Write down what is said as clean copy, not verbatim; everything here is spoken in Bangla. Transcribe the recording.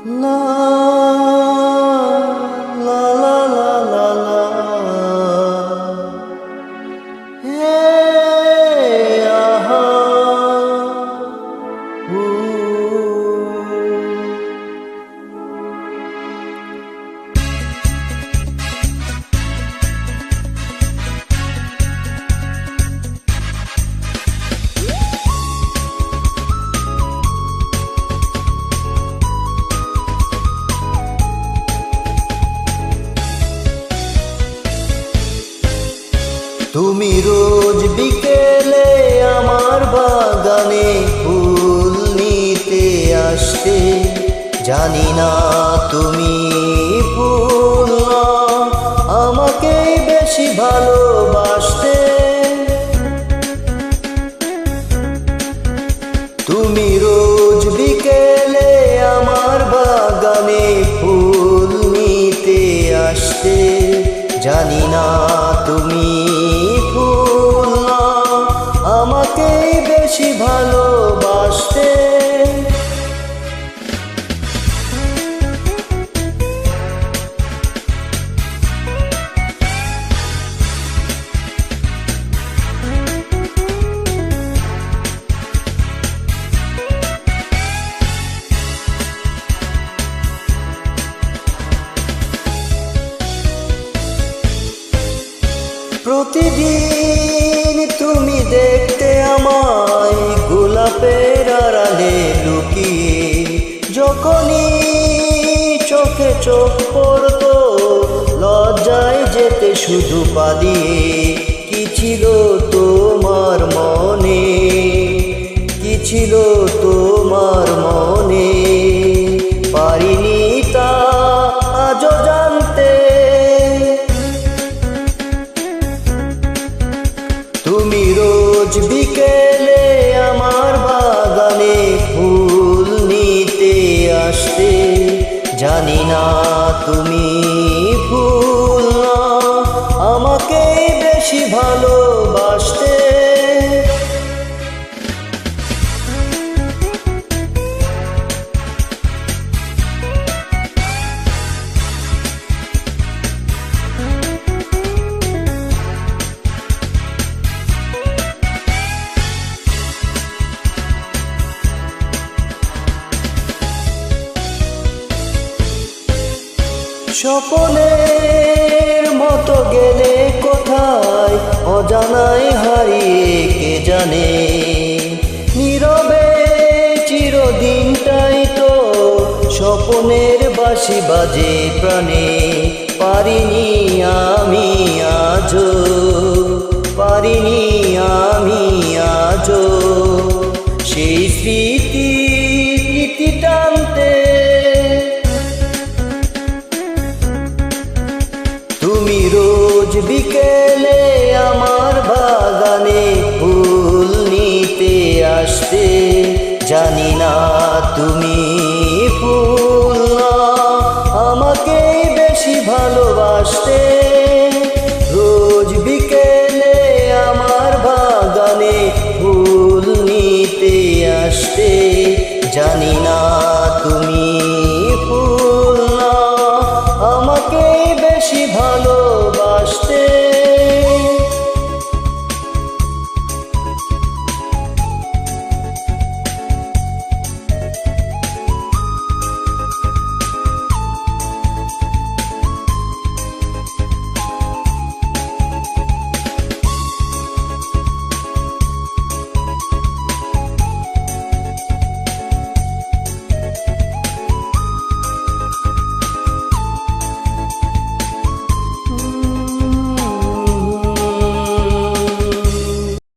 লা লা লা লা লা লা হে আহা উ তুমি রোজ বিকেলে আমার বাগানে ফুল নিতে আসতে, জানি না তুমি ফুল না আমাকেই বেশি ভালোবাসতে। তুমি রোজ বিকেলে আমার বাগানে ফুল নিতে আসতে, জানি না তুমি ফুল না আমাকেই বেশি ভালোবাসতে। প্রতিদিন তুমি দেখতে আমায় গোলাপের আড়ালে লুকিয়ে, যখনই চোখে চোখ পড়তো লজ্জায় যেতে শুধু পালিয়ে। কি ছিল তোমার মনে, কি ছিল তোমার মনে, পারিনি তা আজও জানতে। তুমি রোজ বিকেলে আমার বাগানে ফুল নিতে আসতে, জানি না তুমি ফুল না আমাকে বেশি ভালোবাসতে। স্বপনের মতো গেলে কোথায় অজানায় হারিয়ে কে জানে, নীরবে চিরদিনটাই তো স্বপনের বাঁশি বাজে প্রাণে, পারিনি